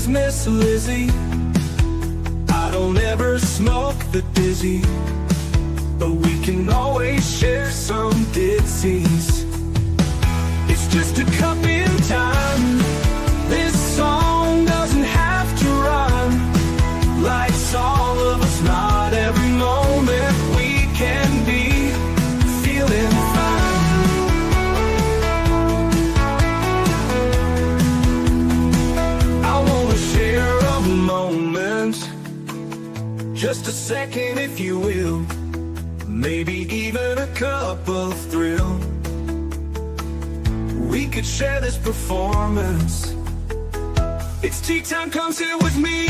is Miss Lizzie. I don't ever smoke the dizzy, but we can always share some ditties. It's just a cup in time. This song doesn't have to rhyme. Life's all of us, not every moment we can be feeling fine. I wanna share a moment, just a second if you will, maybe even a cup of thrill. We could share this performance. It's tea time, come sit with me.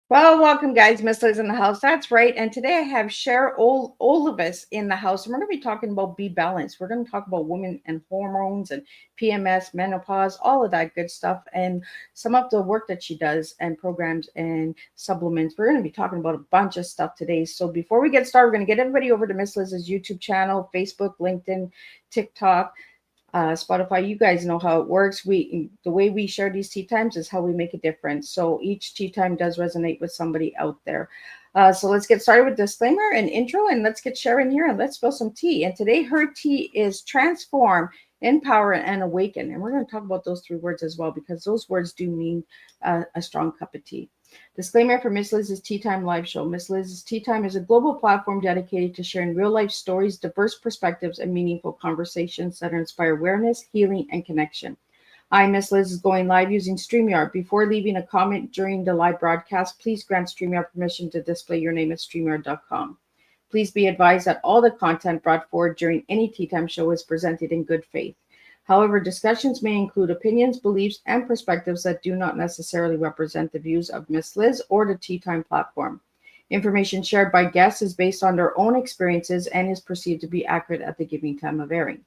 Well, welcome, guys. Miss Liz in the house. That's right. And today I have Cher Olivos in the house. And we're going to be talking about BeBalanced. We're going to talk about women and hormones and PMS, menopause, all of that good stuff. And some of the work that she does and programs and supplements. We're going to be talking about a bunch of stuff today. So before we get started, we're going to get everybody over to Miss Liz's YouTube channel, Facebook, LinkedIn, TikTok, Spotify. You guys know how it works. The way we share these tea times is how we make a difference. So each tea time does resonate with somebody out there. So let's get started with disclaimer and intro, and let's get Cher in here and let's spill some tea. And today her tea is transform, empower, and awaken. And we're going to talk about those three words as well, because those words do mean a strong cup of tea. Disclaimer for Miss Liz's Tea Time live show. Miss Liz's Tea Time is a global platform dedicated to sharing real-life stories, diverse perspectives, and meaningful conversations that inspire awareness, healing, and connection. I, Miss Liz, is going live using StreamYard. Before leaving a comment during the live broadcast, please grant StreamYard permission to display your name at StreamYard.com. Please be advised that all the content brought forward during any Tea Time show is presented in good faith. However, discussions may include opinions, beliefs, and perspectives that do not necessarily represent the views of Miss Liz or the Tea Time platform. Information shared by guests is based on their own experiences and is perceived to be accurate at the given time of airing.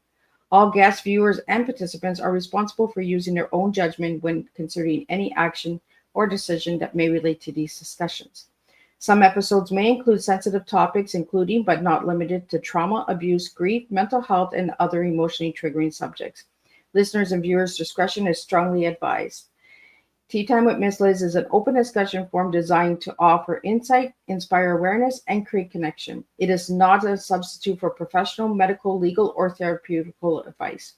All guests, viewers, and participants are responsible for using their own judgment when considering any action or decision that may relate to these discussions. Some episodes may include sensitive topics, including but not limited to trauma, abuse, grief, mental health, and other emotionally triggering subjects. Listeners' and viewers' discretion is strongly advised. Tea Time with Miss Liz is an open discussion forum designed to offer insight, inspire awareness, and create connection. It is not a substitute for professional, medical, legal, or therapeutical advice.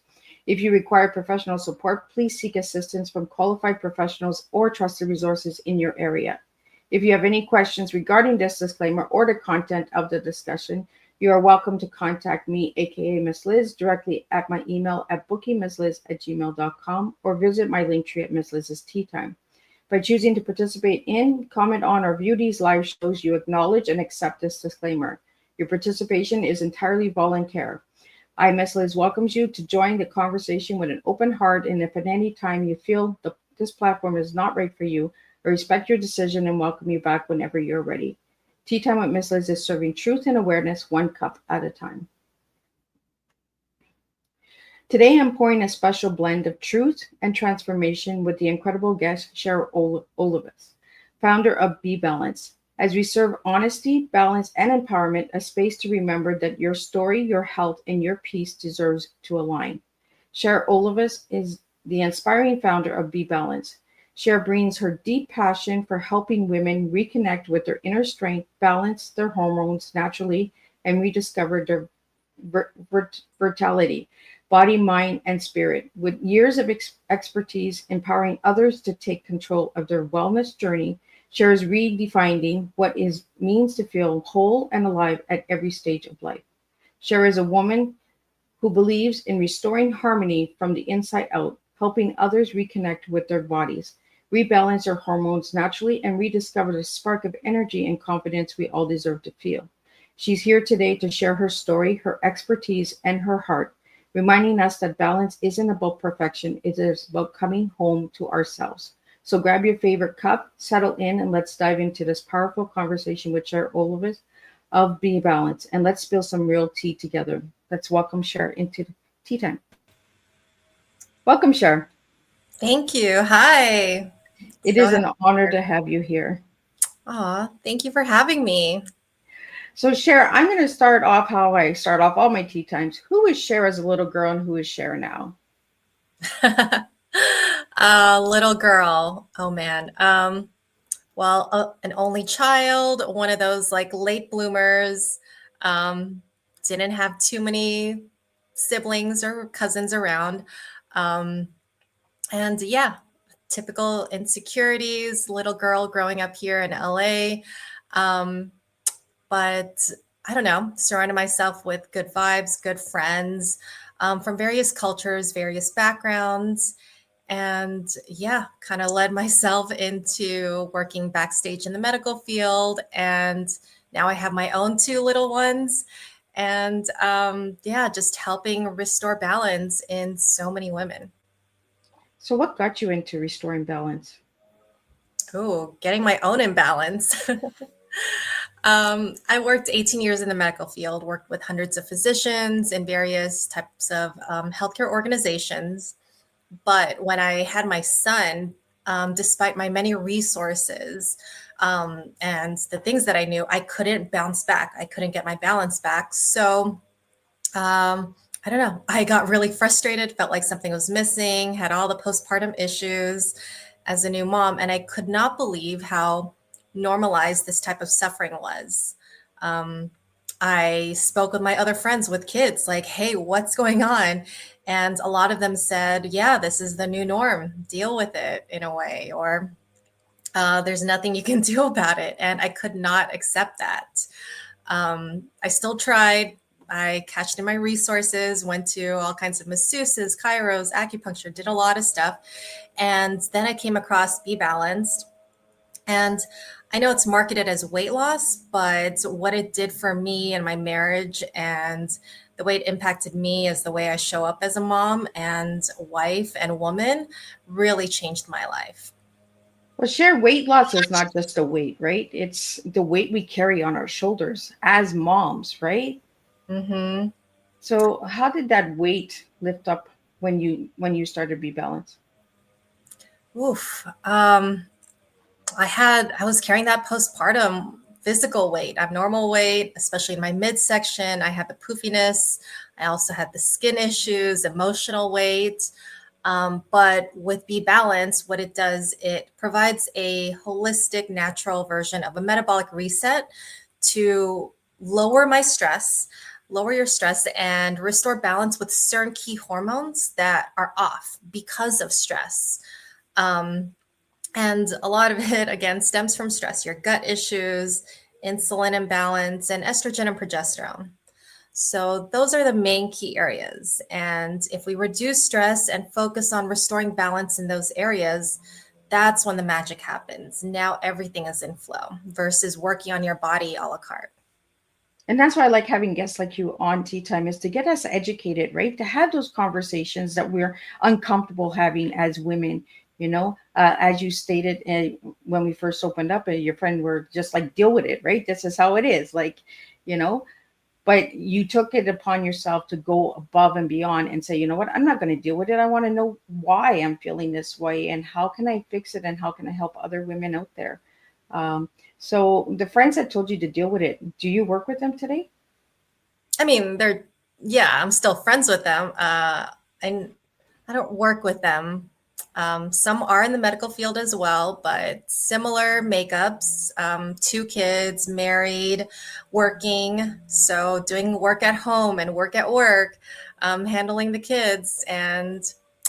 If you require professional support, please seek assistance from qualified professionals or trusted resources in your area. If you have any questions regarding this disclaimer or the content of the discussion, you are welcome to contact me, aka Miss Liz, directly at my email at bookingmissliz@gmail.com or visit my link tree at Miss Liz's Tea Time. By choosing to participate in, comment on, or view these live shows, you acknowledge and accept this disclaimer. Your participation is entirely voluntary. I, Miss Liz, welcomes you to join the conversation with an open heart, and if at any time you feel this platform is not right for you, I respect your decision and welcome you back whenever you're ready. Tea Time with Miss Liz is serving truth and awareness one cup at a time. Today, I'm pouring a special blend of truth and transformation with the incredible guest, Cher Olivos, founder of BeBalanced. As we serve honesty, balance, and empowerment, a space to remember that your story, your health, and your peace deserves to align. Cher Olivos is the inspiring founder of BeBalanced. Cher brings her deep passion for helping women reconnect with their inner strength, balance their hormones naturally, and rediscover their vitality, body, mind, and spirit. With years of expertise empowering others to take control of their wellness journey, Cher is redefining what it means to feel whole and alive at every stage of life. Cher is a woman who believes in restoring harmony from the inside out, helping others reconnect with their bodies, rebalance their hormones naturally, and rediscover the spark of energy and confidence we all deserve to feel. She's here today to share her story, her expertise, and her heart, reminding us that balance isn't about perfection, it is about coming home to ourselves. So grab your favorite cup, settle in, and let's dive into this powerful conversation with Cher Olivos of BeBalanced, and let's spill some real tea together. Let's welcome Cher into Tea Time. Welcome, Cher. Thank you. Hi. It is an honor to have you here. Aw, thank you for having me. So, Cher, I'm going to start off how I start off all my tea times. Who was Cher as a little girl and who is Cher now? Little girl. Oh man. Well, an only child, one of those like late bloomers. Um, didn't have too many siblings or cousins around. Um, and yeah, typical insecurities, little girl growing up here in LA. Um, but I don't know, surrounded myself with good vibes, good friends from various cultures, various backgrounds. And yeah, kind of led myself into working backstage in the medical field. And now I have my own two little ones. And yeah, just helping restore balance in so many women. So, what got you into restoring balance? Oh, getting my own imbalance. I worked 18 years in the medical field, worked with hundreds of physicians in various types of healthcare organizations. But when I had my son, despite my many resources and the things that I knew, I couldn't bounce back. I couldn't get my balance back. So I don't know. I got really frustrated, felt like something was missing, had all the postpartum issues as a new mom, and I could not believe how normalized this type of suffering was. Um, I spoke with my other friends with kids, like, hey, what's going on? And a lot of them said, yeah, this is the new norm. Deal with it in a way, or there's nothing you can do about it. And I could not accept that. I still tried. I cashed in my resources, went to all kinds of masseuses, chiros, acupuncture, did a lot of stuff. And then I came across BeBalanced. And I know it's marketed as weight loss, but what it did for me and my marriage and the way it impacted me as the way I show up as a mom and wife and woman really changed my life. Well, share weight loss is not just a weight, right? It's the weight we carry on our shoulders as moms, right? Mm-hmm. So, how did that weight lift up when you started Be Balanced? Oof. I was carrying that postpartum physical weight, abnormal weight, especially in my midsection. I had the poofiness. I also had the skin issues, emotional weight. But with Be Balanced, what it does, it provides a holistic, natural version of a metabolic reset to lower your stress, and restore balance with certain key hormones that are off because of stress. Um, and a lot of it, again, stems from stress, your gut issues, insulin imbalance, and estrogen and progesterone. So, those are the main key areas. And if we reduce stress and focus on restoring balance in those areas, that's when the magic happens. Now everything is in flow versus working on your body a la carte. And that's why I like having guests like you on Tea Time is to get us educated, right? To have those conversations that we're uncomfortable having as women. As you stated when we first opened up, your friend were just like, deal with it, right? This is how it is, like, you know. But you took it upon yourself to go above and beyond and say, you know what, I'm not going to deal with it. I want to know why I'm feeling this way and how can I fix it and how can I help other women out there. So the friends that told you to deal with it, do you work with them today? I mean, yeah, I'm still friends with them. And I don't work with them. Some are in the medical field as well, but similar makeups, two kids, married, working. So doing work at home and work at work, handling the kids. And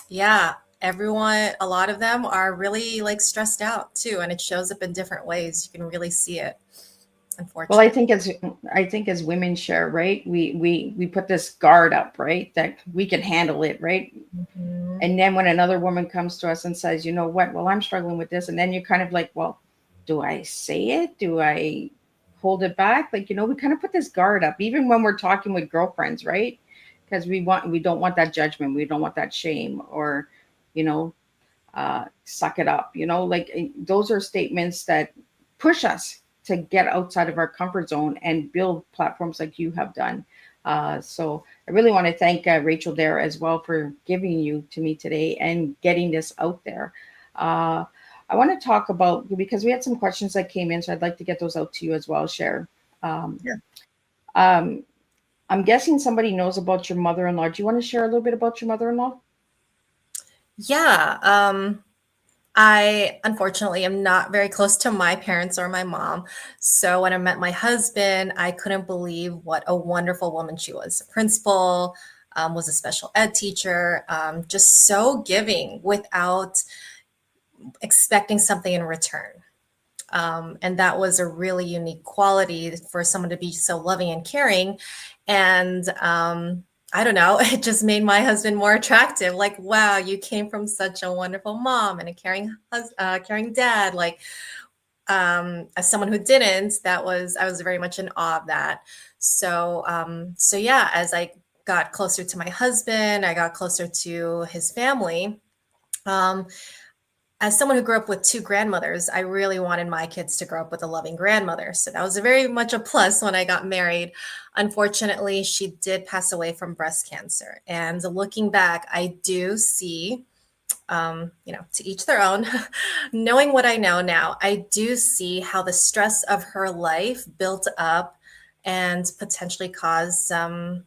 yeah, a lot of them are really like stressed out too. And it shows up in different ways. You can really see it, Well, I unfortunately. think as women share, right? We put this guard up, right? That we can handle it, right? Mhm. And then when another woman comes to us and says, you know what, well, I'm struggling with this. And then you're kind of like, well, do I say it? Do I hold it back? Like, we kind of put this guard up, even when we're talking with girlfriends, right? Because we don't want that judgment. We don't want that shame or, you know, suck it up, like those are statements that push us to get outside of our comfort zone and build platforms like you have done. So I really want to thank Rachel there as well for giving you to me today and getting this out there. Uh, I want to talk about, because we had some questions that came in, so I'd like to get those out to you as well, Cher. Um, Yeah. um, I'm guessing somebody knows about your mother-in-law. Do you want to share a little bit about your mother-in-law? Yeah. I unfortunately am not very close to my parents or my mom. So when I met my husband, I couldn't believe what a wonderful woman she was. A principal, was a special ed teacher, just so giving without expecting something in return. And that was a really unique quality for someone to be so loving and caring. And I don't know, it just made my husband more attractive. Like, wow, you came from such a wonderful mom and a caring dad. Like, as someone who didn't, I was very much in awe of that. So yeah, as I got closer to my husband, I got closer to his family. Um, as someone who grew up with two grandmothers, I really wanted my kids to grow up with a loving grandmother. So that was very much a plus when I got married. Unfortunately, she did pass away from breast cancer. And looking back, I do see, to each their own, knowing what I know now, I do see how the stress of her life built up and potentially caused some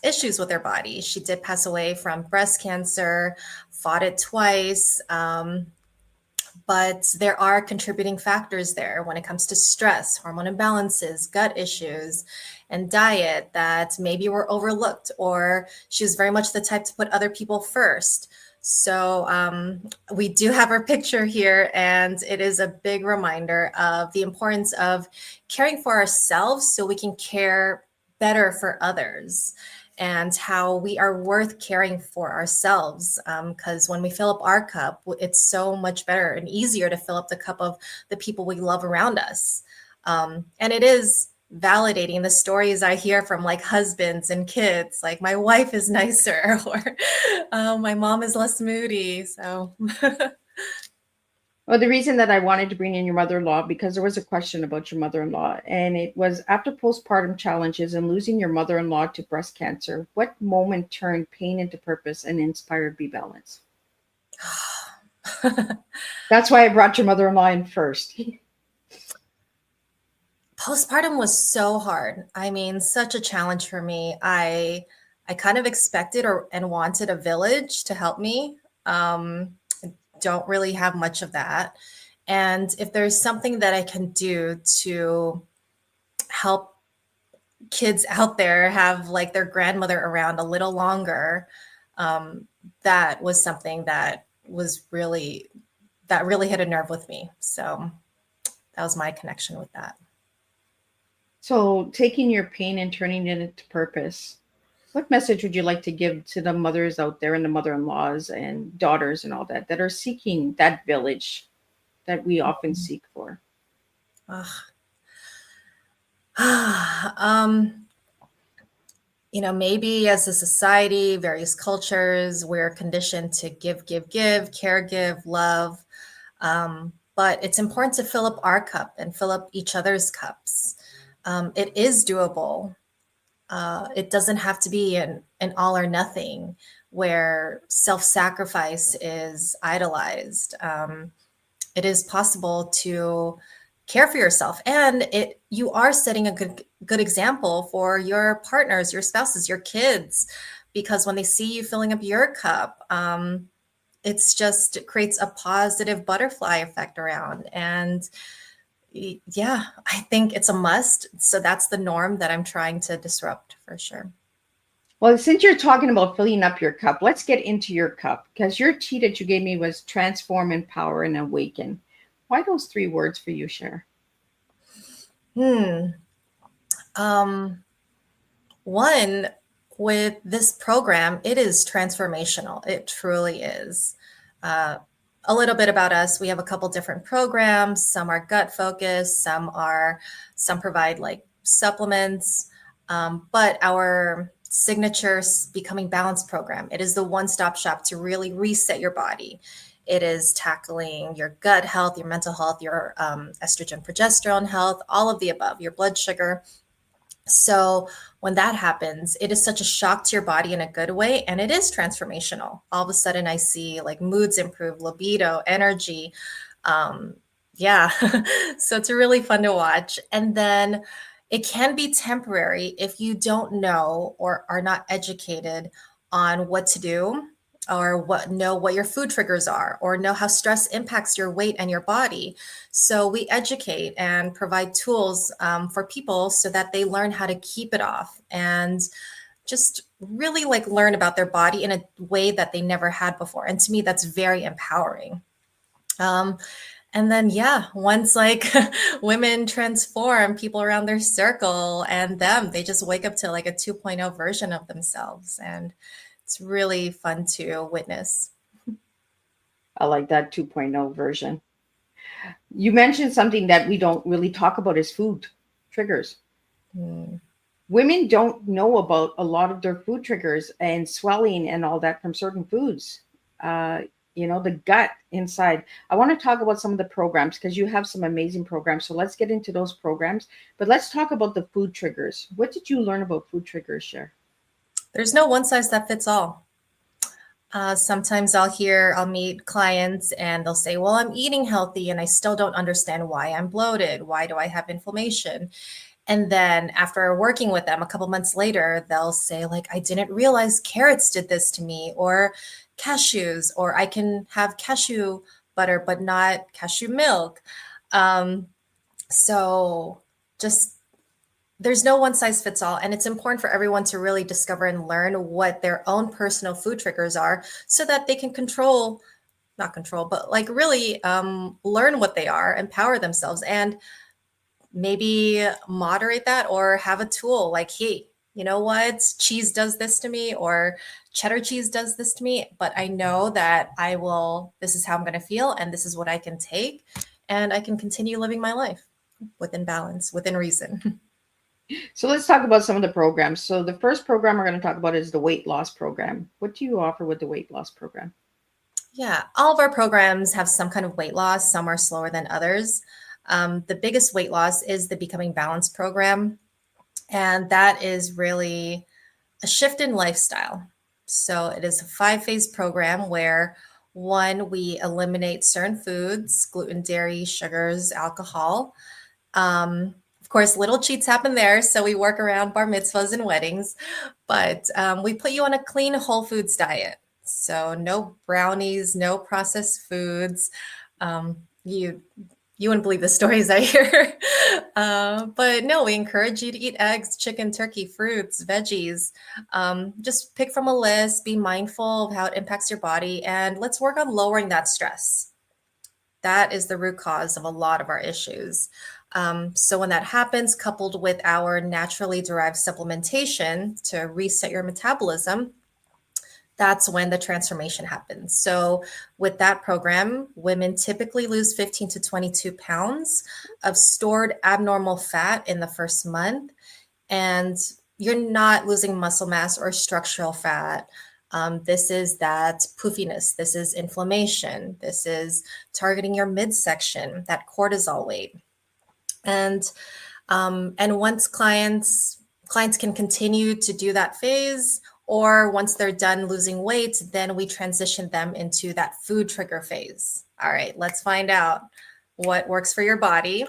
issues with her body. She did pass away from breast cancer, fought it twice. But there are contributing factors there when it comes to stress, hormone imbalances, gut issues, and diet that maybe were overlooked, or she was very much the type to put other people first. So we do have her picture here, and it is a big reminder of the importance of caring for ourselves so we can care better for others, and how we are worth caring for ourselves. Because when we fill up our cup, it's so much better and easier to fill up the cup of the people we love around us. And it is validating the stories I hear from like husbands and kids, like my wife is nicer, or my mom is less moody. So, Well, the reason that I wanted to bring in your mother-in-law, because there was a question about your mother-in-law, and it was after postpartum challenges and losing your mother-in-law to breast cancer, what moment turned pain into purpose and inspired Be Balanced? That's why I brought your mother-in-law in first. postpartum was so hard. I mean, such a challenge for me. I kind of expected and wanted a village to help me. Don't really have much of that. And if there's something that I can do to help kids out there have like their grandmother around a little longer, that was something that really hit a nerve with me. So that was my connection with that. So, taking your pain and turning it into purpose, what message would you like to give to the mothers out there and the mother-in-laws and daughters and all that that are seeking that village that we often seek for? Ugh. um, maybe as a society, various cultures, we're conditioned to give, care, give, love. But it's important to fill up our cup and fill up each other's cups. It is doable. It doesn't have to be an all or nothing where self-sacrifice is idolized. It is possible to care for yourself, and you are setting a good example for your partners, your spouses, your kids, because when they see you filling up your cup, it creates a positive butterfly effect around. And yeah, I think it's a must. So that's the norm that I'm trying to disrupt for sure. Well, since you're talking about filling up your cup, let's get into your cup because your tea that you gave me was transform, empower, and awaken. Why those three words for you, Cher? Hmm. Um, One, with this program, it is transformational. It truly is. Uh, a little bit about us. We have a couple different programs. Some are gut focused. Some provide like supplements. But our signature Becoming Balanced program, it is the one-stop shop to really reset your body. It is tackling your gut health, your mental health, your estrogen, progesterone health, all of the above, your blood sugar. So when that happens, it is such a shock to your body in a good way, and it is transformational. All of a sudden, I see like moods improve, libido, energy. Yeah, so it's really fun to watch. And then it can be temporary if you don't know or are not educated on what to do. or know what your food triggers are, or know how stress impacts your weight and your body. So we educate and provide tools for people so that they learn how to keep it off and just really like learn about their body in a way that they never had before. And to me, that's very empowering. And then, yeah, once like women transform, people around their circle and them, they just wake up to like a 2.0 version of themselves. And it's really fun to witness. I like that 2.0 version. You mentioned something that we don't really talk about is food triggers. Mm. Women don't know about a lot of their food triggers and swelling and all that from certain foods. The gut inside. I want to talk about some of the programs because you have some amazing programs. So let's get into those programs. But let's talk about the food triggers. What did you learn about food triggers, Cher? There's no one size that fits all. Sometimes I'll meet clients and they'll say, well, I'm eating healthy and I still don't understand why I'm bloated. Why do I have inflammation? And then after working with them a couple months later, they'll say like, I didn't realize carrots did this to me, or cashews, or I can have cashew butter, but not cashew milk. So just there's no one size fits all. And it's important for everyone to really discover and learn what their own personal food triggers are so that they can not control, but like really learn what they are, empower themselves, and maybe moderate that or have a tool like, hey, you know what? Cheese does this to me, or cheddar cheese does this to me, but I know that this is how I'm going to feel, and this is what I can take, and I can continue living my life within balance, within reason. So let's talk about some of the programs. So the first program we're going to talk about is the weight loss program. What do you offer with the weight loss program? Yeah, all of our programs have some kind of weight loss. Some are slower than others. The biggest weight loss is the Becoming Balanced program. And that is really a shift in lifestyle. So it is a 5-phase program where, one, we eliminate certain foods, gluten, dairy, sugars, alcohol. Of course, little cheats happen there. So we work around bar mitzvahs and weddings, but we put you on a clean whole foods diet. So no brownies, no processed foods. You wouldn't believe the stories I hear. But no, we encourage you to eat eggs, chicken, turkey, fruits, veggies. Just pick from a list, be mindful of how it impacts your body, and let's work on lowering that stress. That is the root cause of a lot of our issues. So when that happens, coupled with our naturally derived supplementation to reset your metabolism, that's when the transformation happens. So with that program, women typically lose 15 to 22 pounds of stored abnormal fat in the first month. And you're not losing muscle mass or structural fat. This is that poofiness. This is inflammation. This is targeting your midsection, that cortisol weight. And once clients can continue to do that phase, or once they're done losing weight, then we transition them into that food trigger phase. All right, let's find out what works for your body.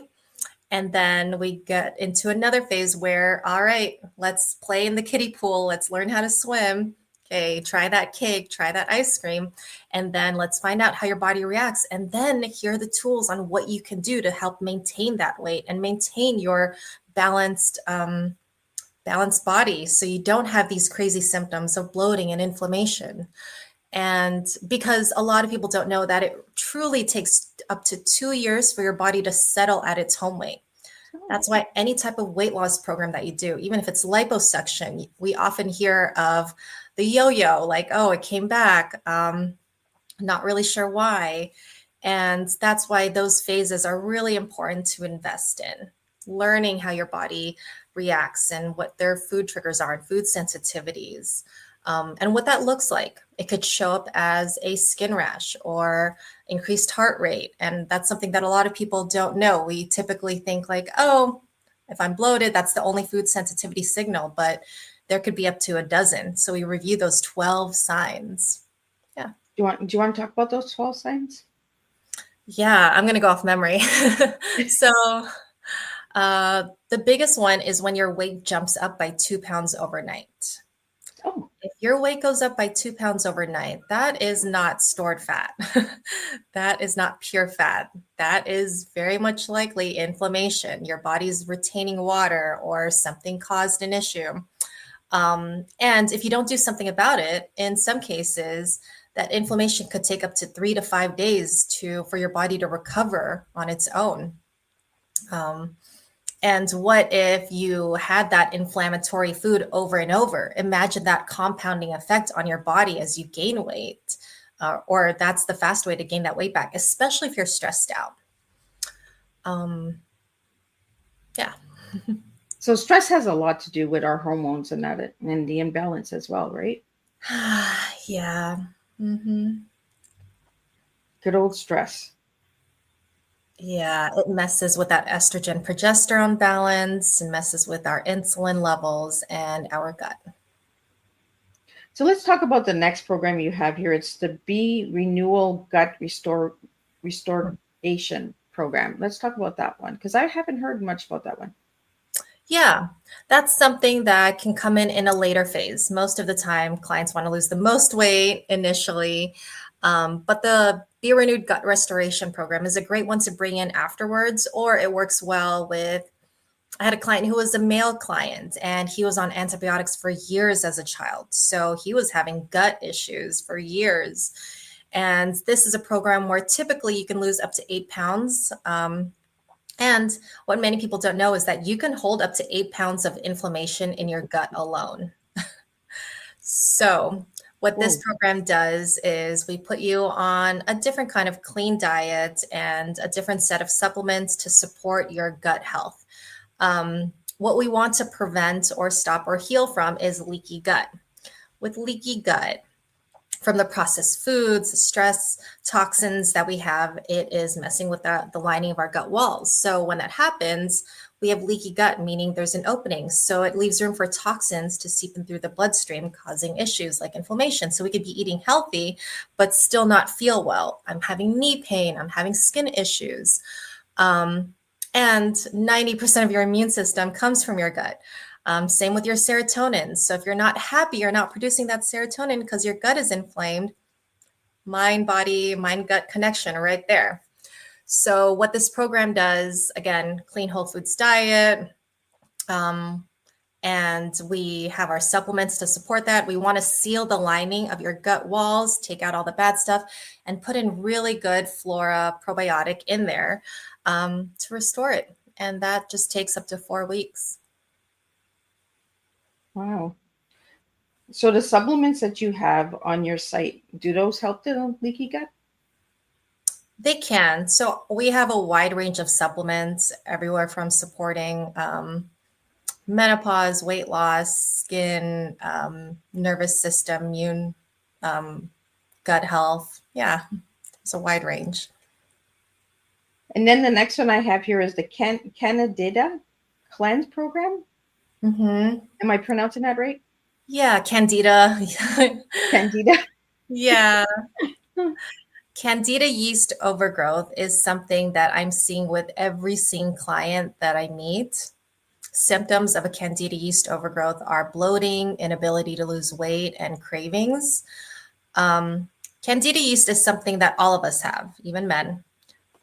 And then we get into another phase where, all right, let's play in the kiddie pool. Let's learn how to swim. Okay, try that cake, try that ice cream. And then let's find out how your body reacts. And then here are the tools on what you can do to help maintain that weight and maintain your balanced body, so you don't have these crazy symptoms of bloating and inflammation. And because a lot of people don't know that it truly takes up to 2 years for your body to settle at its home weight. That's why any type of weight loss program that you do, even if it's liposuction, we often hear of the yo-yo, like, oh, it came back, not really sure why. And that's why those phases are really important to invest in, learning how your body reacts and what their food triggers are and food sensitivities, and what that looks like. It could show up as a skin rash or increased heart rate. And that's something that a lot of people don't know. We typically think like, oh, if I'm bloated, that's the only food sensitivity signal, but there could be up to a dozen. So we review those 12 signs. Yeah. Do you want to talk about those 12 signs? Yeah, I'm going to go off memory. So the biggest one is when your weight jumps up by 2 pounds overnight. Oh. if your weight goes up by 2 pounds overnight, that is not stored fat. That is not pure fat. That is very much likely inflammation. Your body's retaining water or something caused an issue. And if you don't do something about it, in some cases, that inflammation could take up to 3 to 5 days for your body to recover on its own. And what if you had that inflammatory food over and over? Imagine that compounding effect on your body as you gain weight, or that's the fast way to gain that weight back, especially if you're stressed out. Yeah. So stress has a lot to do with our hormones and that and the imbalance as well, right? Yeah. Mm-hmm. Good old stress. Yeah, it messes with that estrogen progesterone balance and messes with our insulin levels and our gut. So let's talk about the next program you have here. It's the B Renewal Gut Restoration Program. Let's talk about that one because I haven't heard much about that one. Yeah, that's something that can come in a later phase. Most of the time, clients want to lose the most weight initially, but the Be Renewed Gut Restoration Program is a great one to bring in afterwards, or it works well with. I had a client who was a male client and he was on antibiotics for years as a child. So he was having gut issues for years. And this is a program where typically you can lose up to 8 pounds. And what many people don't know is that you can hold up to 8 pounds of inflammation in your gut alone. So what this program does is we put you on a different kind of clean diet and a different set of supplements to support your gut health. What we want to prevent or stop or heal from is leaky gut. With leaky gut, from the processed foods, stress, toxins that we have, it is messing with the lining of our gut walls. So when that happens, we have leaky gut, meaning there's an opening. So it leaves room for toxins to seep in through the bloodstream, causing issues like inflammation. So we could be eating healthy, but still not feel well. I'm having knee pain. I'm having skin issues. And 90% of your immune system comes from your gut. Same with your serotonin. So if you're not happy, you're not producing that serotonin because your gut is inflamed. Mind, body, mind, gut connection right there. So what this program does, again, clean whole foods diet. And we have our supplements to support that. We want to seal the lining of your gut walls, take out all the bad stuff, and put in really good flora probiotic in there to restore it. And that just takes up to 4 weeks. Wow. So the supplements that you have on your site, do those help the leaky gut? They can. So we have a wide range of supplements, everywhere from supporting menopause, weight loss, skin, nervous system, immune, gut health. Yeah, it's a wide range. And then the next one I have here is the Candida Cleanse Program. Mm-hmm. Am I pronouncing that right? Yeah, Candida. Candida. Yeah. Candida yeast overgrowth is something that I'm seeing with every single client that I meet. Symptoms of a Candida yeast overgrowth are bloating, inability to lose weight, and cravings. Candida yeast is something that all of us have, even men.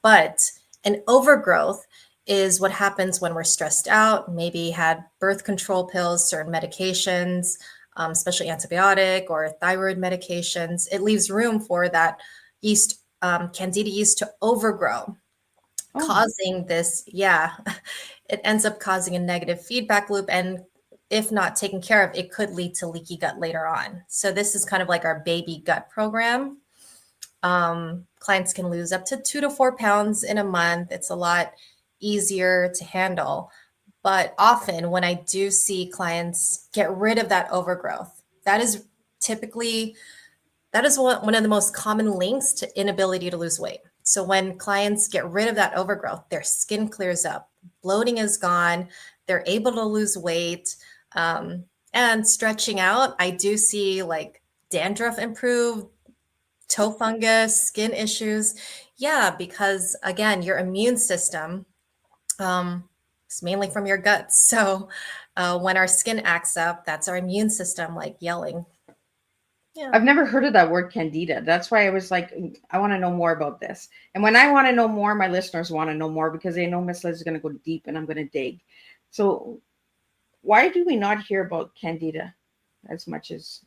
But an overgrowth is what happens when we're stressed out, maybe had birth control pills, certain medications, especially antibiotic or thyroid medications. It leaves room for that yeast, Candida yeast, to overgrow, causing this, it ends up causing a negative feedback loop. And if not taken care of, it could lead to leaky gut later on. So this is kind of like our baby gut program. Clients can lose up to 2 to 4 pounds in a month. It's a lot easier to handle. But often when I do see clients get rid of that overgrowth, that is one of the most common links to inability to lose weight. So when clients get rid of that overgrowth, their skin clears up, bloating is gone, they're able to lose weight, and stretching out. I do see like dandruff improve, toe fungus, skin issues. Yeah, because again, your immune system is mainly from your guts. So when our skin acts up, that's our immune system like yelling. Yeah. I've never heard of that word candida. That's why I was like, I want to know more about this. And when I want to know more, my listeners want to know more because they know Miss Liz is going to go deep and I'm going to dig. So why do we not hear about candida as much as?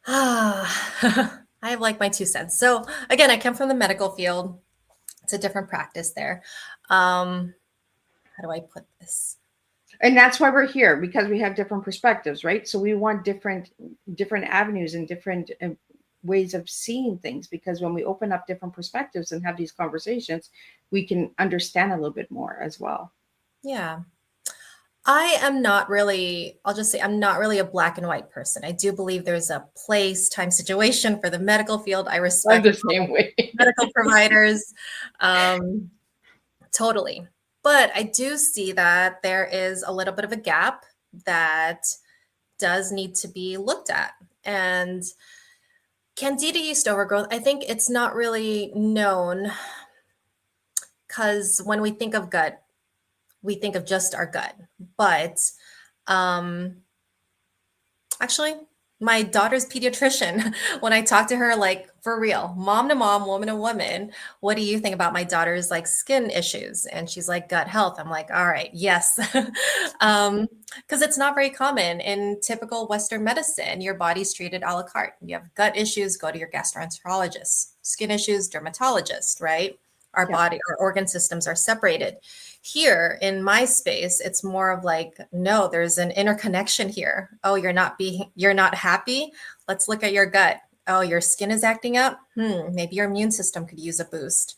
I have like my 2 cents. So again, I come from the medical field. It's a different practice there. How do I put this? And that's why we're here, because we have different perspectives, right? So we want different avenues and different ways of seeing things, because when we open up different perspectives and have these conversations, we can understand a little bit more as well. Yeah. I am not really, I'll just say I'm not really a black and white person. I do believe there's a place, time, situation for the medical field. I I'm respect the same way. medical providers. Um, totally. But I do see that there is a little bit of a gap that does need to be looked at. And candida yeast overgrowth, I think it's not really known because when we think of gut, we think of just our gut. But um, actually, my daughter's pediatrician, when I talk to her, like for real, mom to mom, woman to woman, what do you think about my daughter's like skin issues? And she's like, gut health. I'm like, all right, yes. Because it's not very common in typical Western medicine. Your body's treated a la carte. You have gut issues, go to your gastroenterologist. Skin issues, dermatologist, right? Our Yeah. body, our organ systems are separated. Here in my space, it's more of like, no, there's an interconnection here. Oh, you're not happy. Let's look at your gut. Oh, your skin is acting up. Maybe your immune system could use a boost.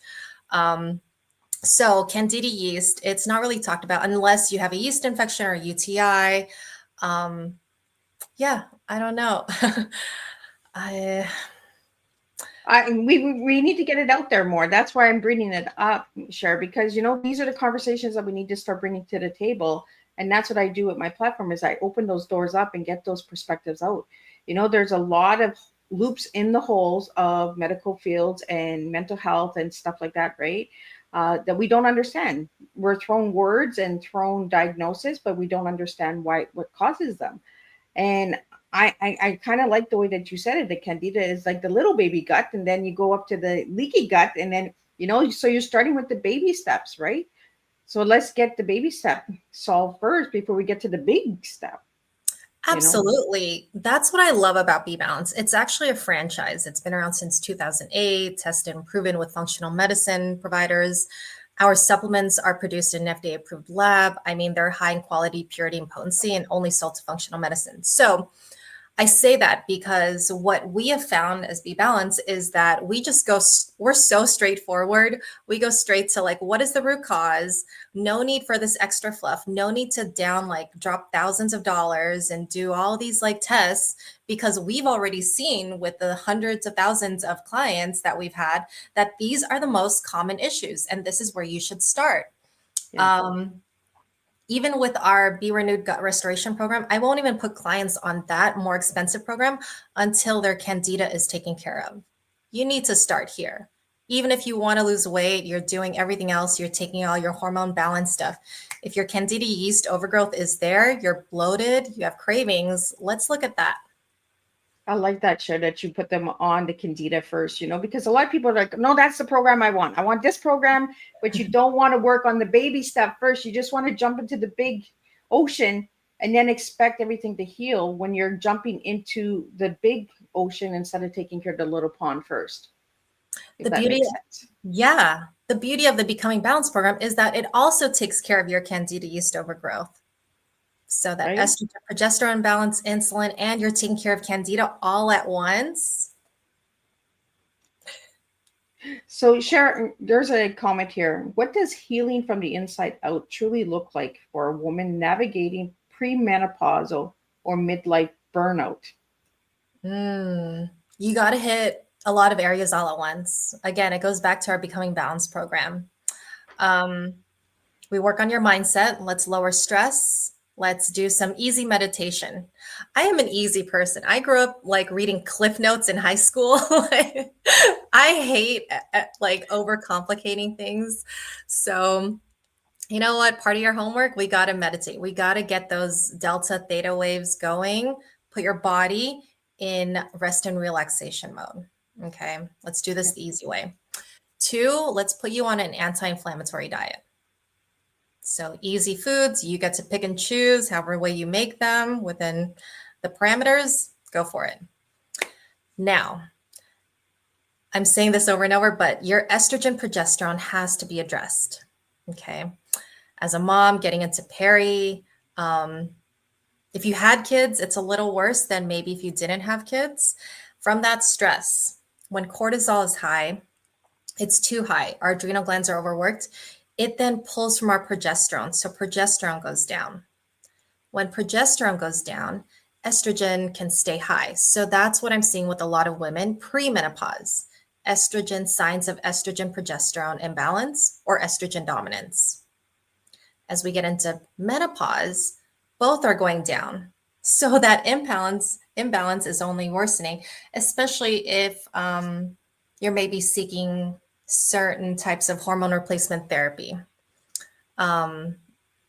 So candida yeast, it's not really talked about unless you have a yeast infection or UTI. Yeah, I don't know. I We need to get it out there more. That's why I'm bringing it up, Cher, because these are the conversations that we need to start bringing to the table, and that's what I do with my platform. Is I open those doors up and get those perspectives out. There's a lot of loops in the holes of medical fields and mental health and stuff like that, right? That we don't understand. We're thrown words and thrown diagnosis, but we don't understand what causes them. And I kind of like the way that you said it. The candida is like the little baby gut, and then you go up to the leaky gut, and then so you're starting with the baby steps, right? So let's get the baby step solved first before we get to the big step. Absolutely. That's what I love about BeBalanced. It's actually a franchise. It's been around since 2008, tested and proven with functional medicine providers. Our supplements are produced in an FDA approved lab. I mean, they're high in quality, purity, and potency, and only sold to functional medicine. So I say that because what we have found as BeBalanced is that we're so straightforward. We go straight to like, what is the root cause? No need for this extra fluff. No need to drop thousands of dollars and do all these like tests, because we've already seen with the hundreds of thousands of clients that we've had that these are the most common issues. And this is where you should start. Yeah. Even with our Be Renewed Gut Restoration program, I won't even put clients on that more expensive program until their candida is taken care of. You need to start here. Even if you want to lose weight, you're doing everything else, you're taking all your hormone balance stuff. If your candida yeast overgrowth is there, you're bloated, you have cravings, let's look at that. I like that, Cher, that you put them on the candida first, because a lot of people are like, no, that's the program I want. I want this program, but you don't want to work on the baby stuff first. You just want to jump into the big ocean and then expect everything to heal when you're jumping into the big ocean instead of taking care of the little pond first. If The that beauty, makes sense. yeah, the beauty of the Becoming Balanced program is that it also takes care of your candida yeast overgrowth. So that Right? estrogen, progesterone balance, insulin, and you're taking care of candida all at once. So, Cher, there's a comment here. What does healing from the inside out truly look like for a woman navigating premenopausal or midlife burnout? You got to hit a lot of areas all at once. Again, it goes back to our Becoming Balanced program. We work on your mindset. Let's lower stress. Let's do some easy meditation. I am an easy person. I grew up like reading Cliff Notes in high school. I hate like overcomplicating things. So, you know what? Part of your homework, we got to meditate. We got to get those delta theta waves going, put your body in rest and relaxation mode. Okay, let's do this the easy way. 2, let's put you on an anti-inflammatory diet. So easy foods, you get to pick and choose however way you make them within the parameters, go for it. Now, I'm saying this over and over, but your estrogen progesterone has to be addressed. Okay. As a mom getting into peri, if you had kids, it's a little worse than maybe if you didn't have kids. From that stress, when cortisol is high, it's too high. Our adrenal glands are overworked. It then pulls from our progesterone. So progesterone goes down. When progesterone goes down, estrogen can stay high. So that's what I'm seeing with a lot of women pre-menopause. Estrogen, signs of estrogen progesterone imbalance or estrogen dominance. As we get into menopause, both are going down. So that imbalance is only worsening, especially if you're maybe seeking certain types of hormone replacement therapy.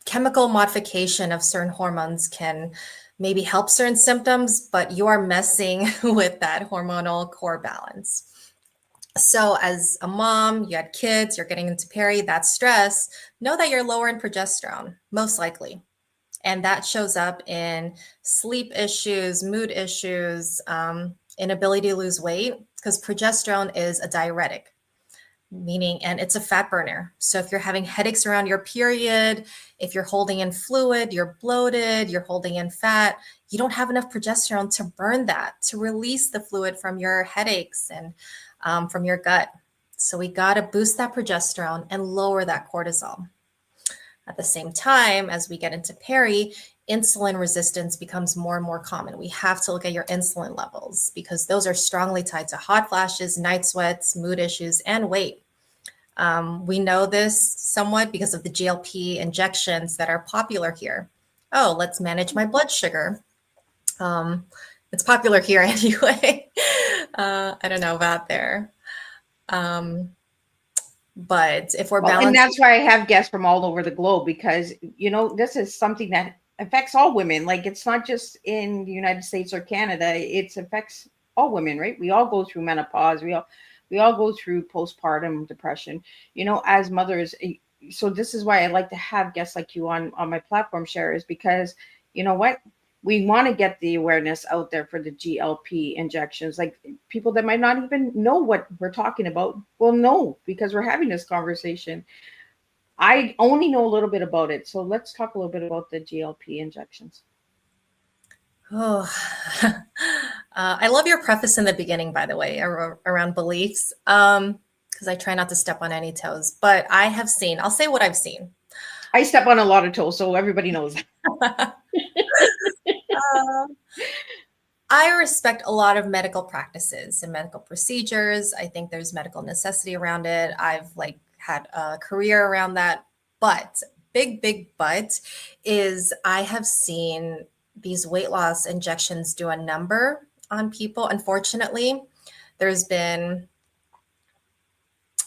Chemical modification of certain hormones can maybe help certain symptoms, but you are messing with that hormonal core balance. So as a mom, you had kids, you're getting into peri, that stress, know that you're lower in progesterone, most likely. And that shows up in sleep issues, mood issues, inability to lose weight, because progesterone is a diuretic, meaning, and it's a fat burner. So if you're having headaches around your period, if you're holding in fluid, you're bloated, you're holding in fat, you don't have enough progesterone to burn that, to release the fluid from your headaches and from your gut. So we got to boost that progesterone and lower that cortisol. At the same time, as we get into peri, insulin resistance becomes more and more common. We have to look at your insulin levels because those are strongly tied to hot flashes, night sweats, mood issues, and weight. We know this somewhat because of the GLP injections that are popular here. Oh, let's manage my blood sugar. It's popular here anyway. I don't know about there. But if we're balancing, and that's why I have guests from all over the globe, because this is something that affects all women. Like, it's not just in the United States or Canada, it affects all women, right? We all go through menopause, we all go through postpartum depression, as mothers. So this is why I like to have guests like you on my platform, Cher, is because we want to get the awareness out there for the GLP injections. Like, people that might not even know what we're talking about will know because we're having this conversation. I only know a little bit about it. So let's talk a little bit about the GLP injections. Oh, I love your preface in the beginning, by the way, around beliefs, because I try not to step on any toes. But I'll say what I've seen. I step on a lot of toes, so everybody knows. I respect a lot of medical practices and medical procedures. I think there's medical necessity around it. I've had a career around that, but big but is I have seen these weight loss injections do a number on people. Unfortunately,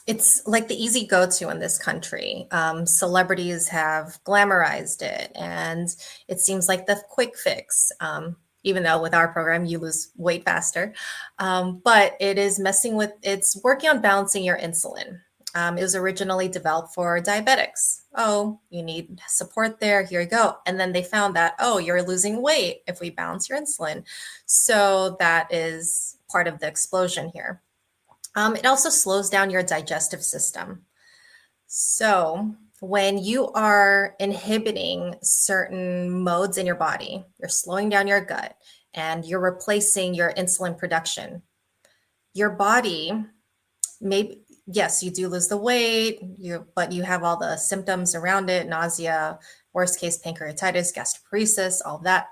it's like the easy go-to in this country. Celebrities have glamorized it, and it seems like the quick fix, even though with our program, you lose weight faster. But it's working on balancing your insulin. It was originally developed for diabetics. Oh, you need support there. Here you go. And then they found that, you're losing weight if we balance your insulin. So that is part of the explosion here. It also slows down your digestive system. So when you are inhibiting certain modes in your body, you're slowing down your gut and you're replacing your insulin production. Your body, yes, you do lose the weight, but you have all the symptoms around it, nausea, worst case pancreatitis, gastroparesis, all of that.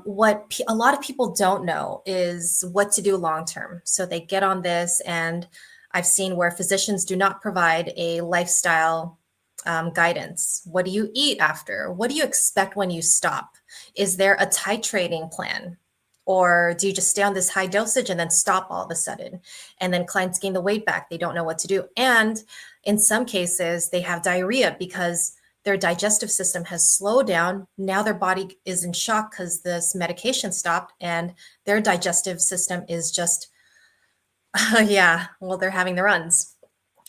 What a lot of people don't know is what to do long-term. So they get on this, and I've seen where physicians do not provide a lifestyle guidance. What do you eat after? What do you expect when you stop? Is there a titrating plan? Or do you just stay on this high dosage and then stop all of a sudden? And then clients gain the weight back. They don't know what to do. And in some cases, they have diarrhea because their digestive system has slowed down. Now their body is in shock because this medication stopped, and their digestive system is just, yeah, well, they're having the runs.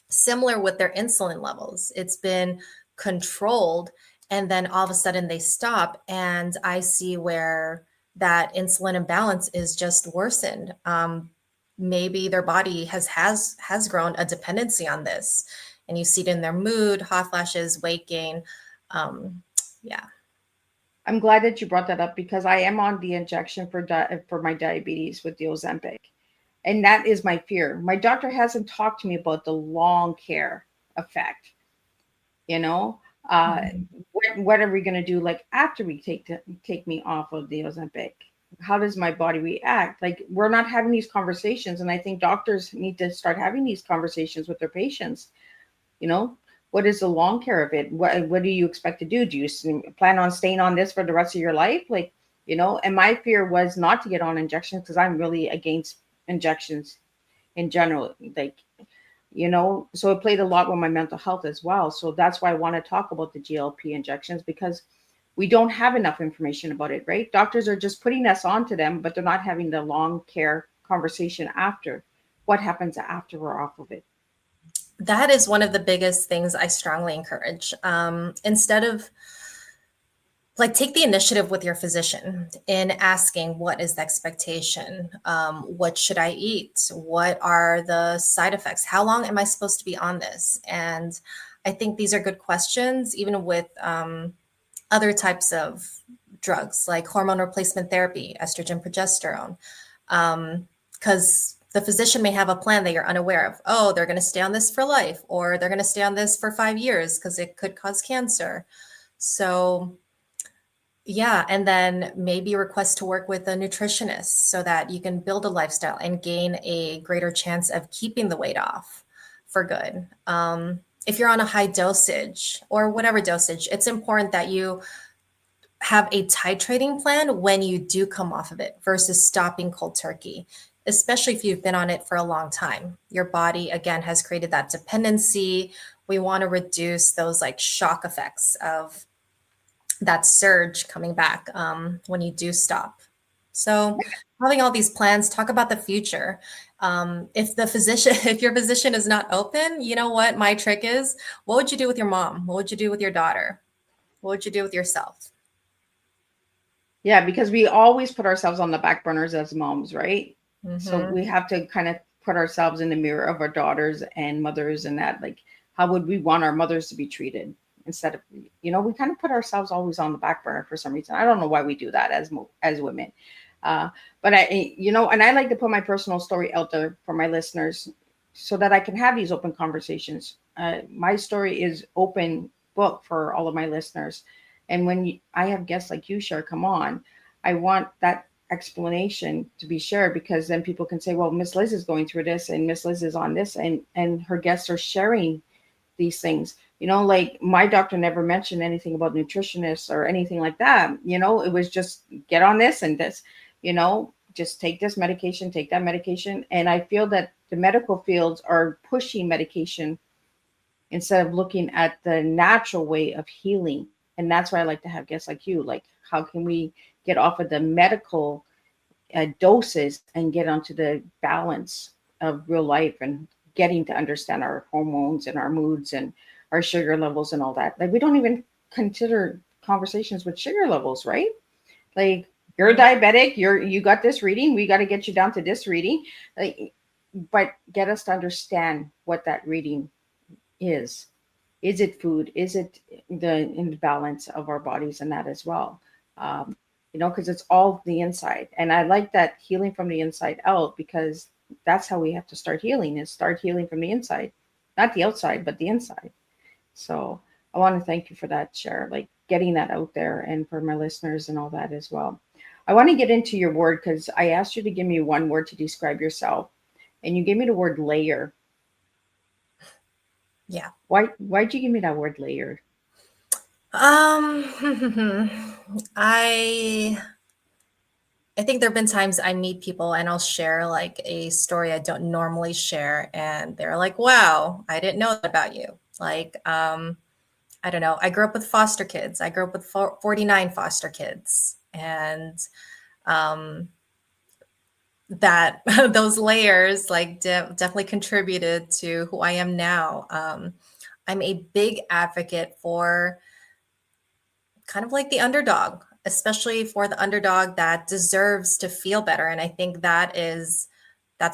Similar with their insulin levels. It's been controlled, and then all of a sudden they stop, and I see where that insulin imbalance is just worsened. Maybe their body has grown a dependency on this, and you see it in their mood, hot flashes, weight gain. Yeah. I'm glad that you brought that up because I am on the injection for my diabetes with the Ozempic. And that is my fear. My doctor hasn't talked to me about the long care effect. You know, what are we going to do like after we take me off of the Ozempic? How does my body react? Like, we're not having these conversations, and I think doctors need to start having these conversations with their patients. You know, what is the long care of it? What do you expect to do? Do you plan on staying on this for the rest of your life? Like, you know, and my fear was not to get on injections because I'm really against injections in general. Like, you know, so it played a lot with my mental health as well. So that's why I want to talk about the GLP injections, because we don't have enough information about it, right? Doctors are just putting us onto them, but they're not having the long care conversation after. What happens after we're off of it? That is one of the biggest things I strongly encourage. Instead of like, take the initiative with your physician in asking, what is the expectation? What should I eat? What are the side effects? How long am I supposed to be on this? And I think these are good questions, even with other types of drugs like hormone replacement therapy, estrogen, progesterone, because the physician may have a plan that you're unaware of. Oh, they're going to stay on this for life, or they're going to stay on this for 5 years because it could cause cancer. So yeah, and then maybe request to work with a nutritionist so that you can build a lifestyle and gain a greater chance of keeping the weight off for good. If you're on a high dosage or whatever dosage, it's important that you have a titrating plan when you do come off of it versus stopping cold turkey, especially if you've been on it for a long time. Your body, again, has created that dependency. We want to reduce those like shock effects of that surge coming back when you do stop. So having all these plans, talk about the future. If your physician is not open, you know what my trick is? What would you do with your mom? What would you do with your daughter? What would you do with yourself? Yeah, because we always put ourselves on the back burners as moms, right? So we have to kind of put ourselves in the mirror of our daughters and mothers, and that, like, how would we want our mothers to be treated? Instead of, you know, we kind of put ourselves always on the back burner for some reason. I don't know why we do that as women. But you know, and I like to put my personal story out there for my listeners so that I can have these open conversations. My story is open book for all of my listeners. And when I have guests like you, Cher, come on, I want that explanation to be shared, because then people can say, well, Miss Liz is going through this and Miss Liz is on this, and her guests are sharing these things. You know, like, my doctor never mentioned anything about nutritionists or anything like that. You know, it was just get on this and this, you know, just take this medication, take that medication. And I feel that the medical fields are pushing medication instead of looking at the natural way of healing. And that's why I like to have guests like you. Like, how can we get off of the medical doses and get onto the balance of real life and getting to understand our hormones and our moods and our sugar levels and all that? Like, we don't even consider conversations with sugar levels, right? Like, you're diabetic, you got this reading, we got to get you down to this reading. Like, but get us to understand what that reading is. Is it food? Is it the imbalance of our bodies and that as well? You know, because it's all the inside. And I like that healing from the inside out, because that's how we have to start healing, is start healing from the inside, not the outside, but the inside. So I want to thank you for that, Cher, like getting that out there, and for my listeners and all that as well. I want to get into your word, because I asked you to give me one word to describe yourself, and you gave me the word layer. Yeah. Why'd you give me that word, layered? I think there have been times I meet people and I'll share like a story I don't normally share, and they're like, wow, I didn't know that about you. Like, I don't know. I grew up with foster kids. I grew up with 49 foster kids. And that those layers like definitely contributed to who I am now. I'm a big advocate for kind of like the underdog, especially for the underdog that deserves to feel better. And I think that's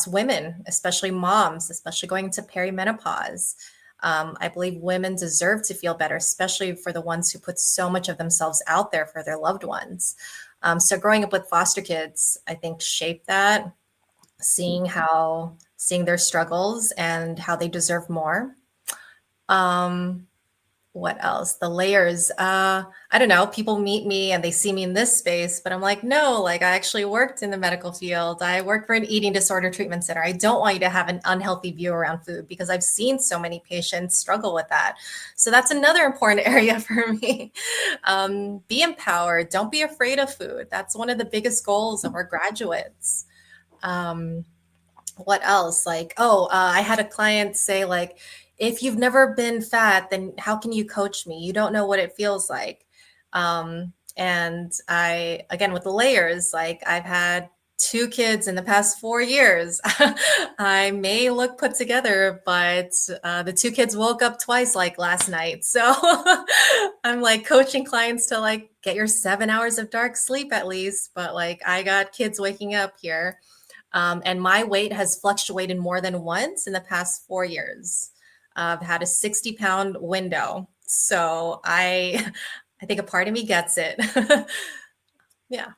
women, especially moms, especially going into perimenopause. I believe women deserve to feel better, especially for the ones who put so much of themselves out there for their loved ones. So growing up with foster kids, I think shaped that, seeing their struggles and how they deserve more. What else? The layers. I don't know. People meet me and they see me in this space, but I'm like, no, like I actually worked in the medical field. I worked for an eating disorder treatment center. I don't want you to have an unhealthy view around food because I've seen so many patients struggle with that. So that's another important area for me. Be empowered. Don't be afraid of food. That's one of the biggest goals of our graduates. What else? Like, I had a client say like, if you've never been fat, then how can you coach me? You don't know what it feels like. And I, again, with the layers, like I've had 2 kids in the past 4 years. I may look put together, but the 2 kids woke up twice like last night. So I'm like coaching clients to like get your 7 hours of dark sleep at least. But like I got kids waking up here. And my weight has fluctuated more than once in the past 4 years. I've had a 60-pound window. So I think a part of me gets it. Yeah.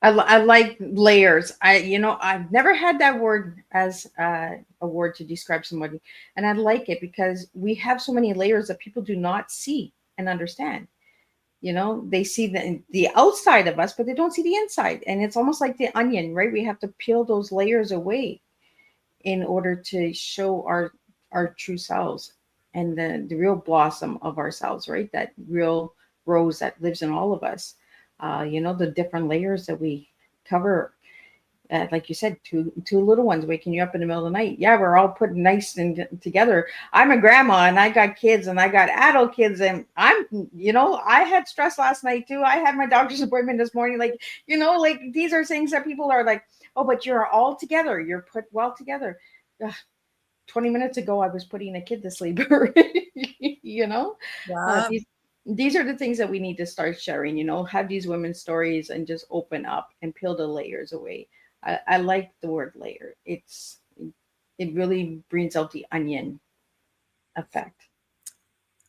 I like layers. I've never had that word as a word to describe somebody. And I like it because we have so many layers that people do not see and understand. They see the outside of us, but they don't see the inside. And it's almost like the onion, right? We have to peel those layers away in order to show our true selves and the real blossom of ourselves, right? That real rose that lives in all of us. The different layers that we cover. Like you said, two little ones waking you up in the middle of the night. Yeah, we're all put nice and together. I'm a grandma and I got kids and I got adult kids and I had stress last night too. I had my doctor's appointment this morning. Like these are things that people are like, oh, but you're all together. You're put well together. Ugh, 20 minutes ago, I was putting a kid to sleep. Yeah. These are the things that we need to start sharing, have these women's stories and just open up and peel the layers away. I like the word layer. It really brings out the onion effect.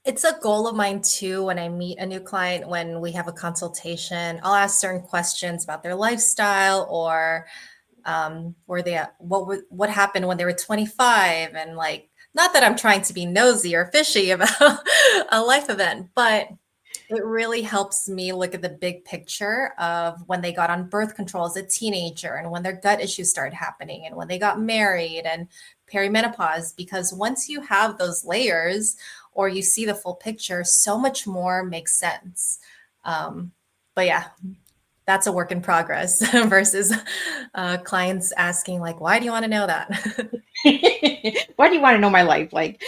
It's a goal of mine too. When I meet a new client, when we have a consultation, I'll ask certain questions about their lifestyle or what happened when they were 25, and like, not that I'm trying to be nosy or fishy about a life event, but it really helps me look at the big picture of when they got on birth control as a teenager and when their gut issues started happening and when they got married and perimenopause. Because once you have those layers or you see the full picture, so much more makes sense. But yeah, that's a work in progress versus clients asking like, why do you want to know that? Why do you want to know my life? Like,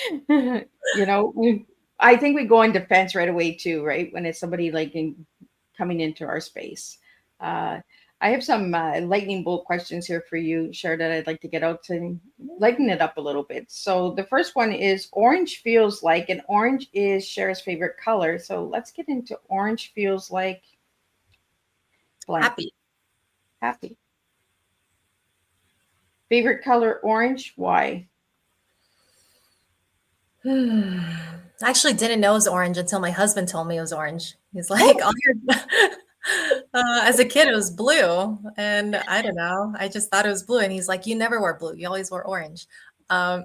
I think we go on defense right away too, right? When it's somebody like coming into our space. I have some lightning bolt questions here for you, Cher, that I'd like to get out to lighten it up a little bit. So the first one is orange feels like, and orange is Cher's favorite color. So let's get into orange feels like blank. Happy. Favorite color orange, why? I actually didn't know it was orange until my husband told me it was orange. He's like, as a kid, it was blue. And I don't know. I just thought it was blue. And he's like, you never wore blue. You always wore orange. Oh,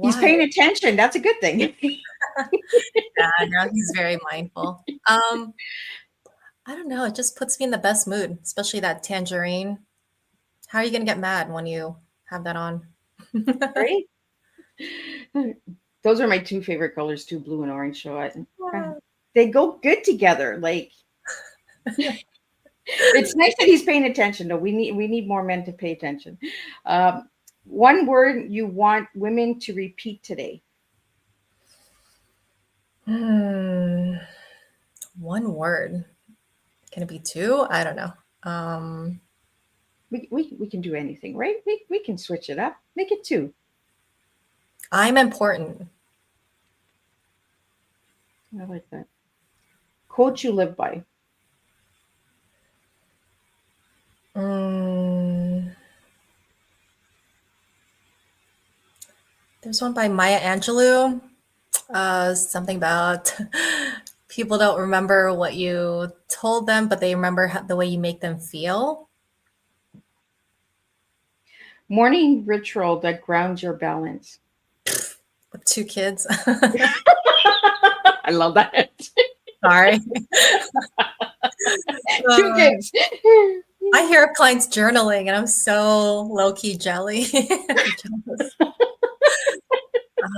He's why? paying attention. That's a good thing. Yeah, no, he's very mindful. I don't know. It just puts me in the best mood, especially that tangerine. How are you going to get mad when you have that on? Right? Those are my 2 favorite colors too, blue and orange. So they go good together. Like it's nice that he's paying attention though. We need more men to pay attention. One word you want women to repeat today. Hmm, one word. Can it be two? I don't know. Um, We can do anything, right? We can switch it up. Make it two. I'm important. I like that. Quote you live by. Mm, there's one by Maya Angelou. Something about people don't remember what you told them, but they remember the way you make them feel. Morning ritual that grounds your balance. With two kids. I love that. Sorry. Two Uh, kids. I hear of clients journaling, and I'm so low key jelly. Jealous.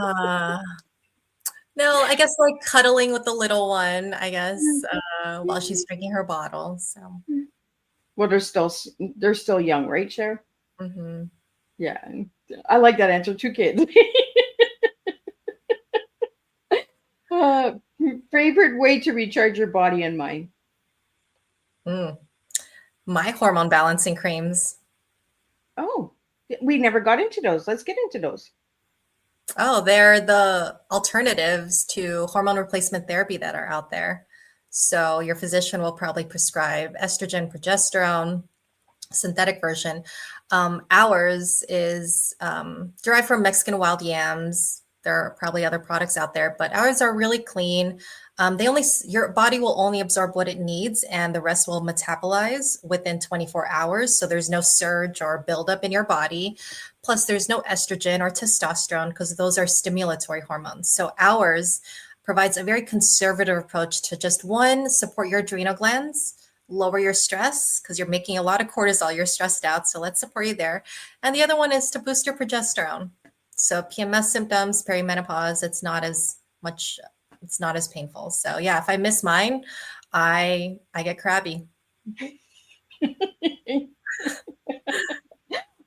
Uh, no, I guess like cuddling with the little one, I guess, while she's drinking her bottle. So, Well, they're still young, right, Cher? mhm. Yeah, I like that answer. Two kids. uh, favorite way to recharge your body and mind. Mm. My hormone balancing creams. Oh, we never got into those. Let's get into those. Oh, they're the alternatives to hormone replacement therapy that are out there. So your physician will probably prescribe estrogen, progesterone, synthetic version. Ours is derived from Mexican wild yams. There are probably other products out there, but ours are really clean. Your body will only absorb what it needs, and the rest will metabolize within 24 hours. So there's no surge or buildup in your body. Plus, there's no estrogen or testosterone because those are stimulatory hormones. So ours provides a very conservative approach to just one, support your adrenal glands, lower your stress because you're making a lot of cortisol, you're stressed out. So let's support you there. And the other one is to boost your progesterone. So PMS symptoms, perimenopause, it's not as painful. So yeah, if I miss mine, I get crabby.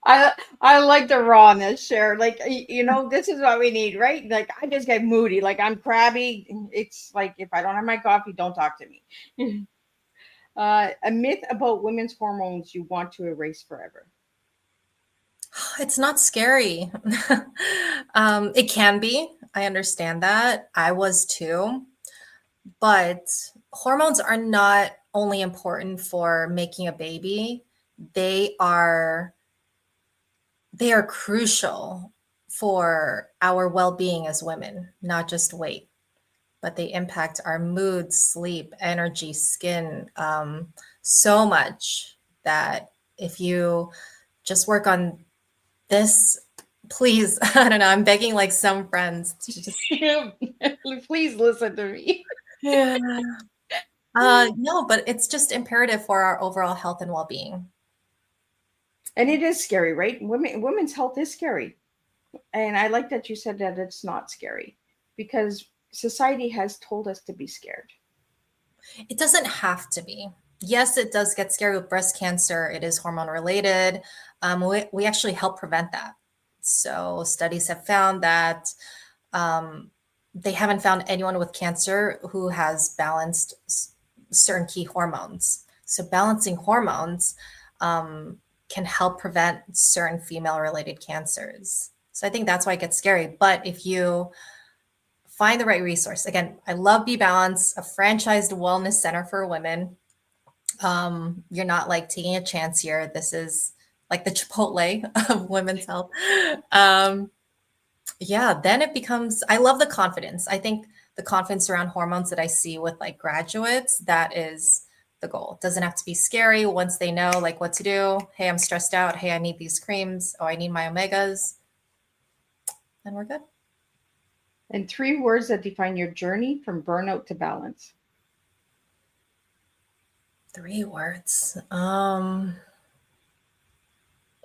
I like the rawness, Cher. Like this is what we need, right? Like I just get moody. Like I'm crabby. It's like if I don't have my coffee, don't talk to me. A myth about women's hormones you want to erase forever. It's not scary. It can be. I understand that. I was too. But hormones are not only important for making a baby, they are they are crucial for our well-being as women, not just weight, but they impact our mood, sleep, energy, skin, so much that if you just work on this, please, I don't know, I'm begging like some friends to just, Please listen to me. yeah. No, but it's just imperative for our overall health and well-being. And it is scary, right? Women's health is scary. And I like that you said that it's not scary because society has told us to be scared. It doesn't have to be. Yes, it does get scary with breast cancer. It is hormone related. We actually help prevent that. So studies have found that um, they haven't found anyone with cancer who has balanced certain key hormones. So balancing hormones can help prevent certain female related cancers. So I think that's why it gets scary. But if you find the right resource, again, I love BeBalanced, a franchised wellness center for women. You're not like taking a chance here. This is like the Chipotle of women's health. Um, yeah, then it becomes, I love the confidence. I think the confidence around hormones that I see with like graduates, that is the goal. It doesn't have to be scary once they know like what to do. Hey, I'm stressed out. Hey, I need these creams. Oh, I need my omegas. Then we're good. And 3 words that define your journey from burnout to balance. 3 words.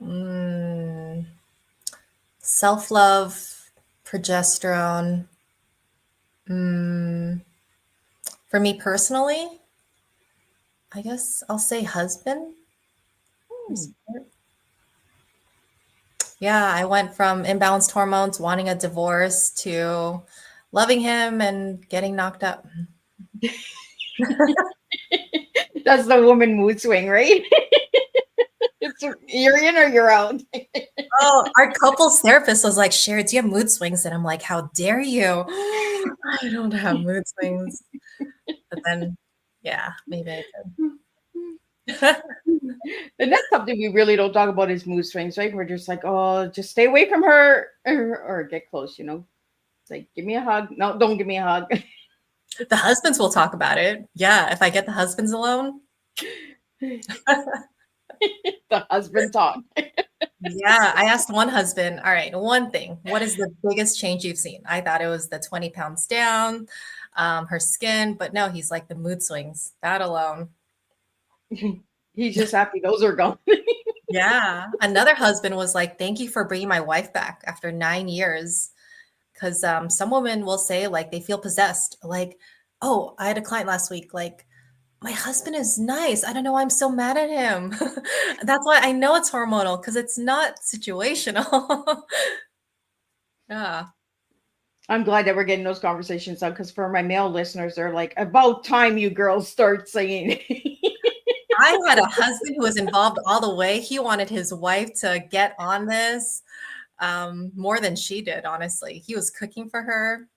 Mm, self-love, progesterone. Mm, for me personally, I guess I'll say husband. Yeah, I went from imbalanced hormones, wanting a divorce to loving him and getting knocked up. That's the woman mood swing, right? It's you're in or you're out. Oh, our couples therapist was like, Cher, do you have mood swings? And I'm like, how dare you? I don't have mood swings. But then, yeah, maybe I could. And that's something we really don't talk about is mood swings, right? We're just like, oh, just stay away from her or get close, you know. It's like, give me a hug. No, don't give me a hug. The husbands will talk about it. Yeah, if I get the husbands alone. The husband talk. Yeah, I asked one husband, all right, one thing, what is the biggest change you've seen? I thought it was the 20 pounds down, her skin, but no, he's like the mood swings, that alone. He's just happy those are gone. Yeah. Another husband was like, thank you for bringing my wife back after 9 years. Because some women will say like they feel possessed. Like, oh, I had a client last week, like, my husband is nice. I don't know why I'm so mad at him. That's why I know it's hormonal because it's not situational. Yeah. I'm glad that we're getting those conversations out because for my male listeners, they're like, about time you girls start saying I had a husband who was involved all the way. He wanted his wife to get on this more than she did, honestly. He was cooking for her.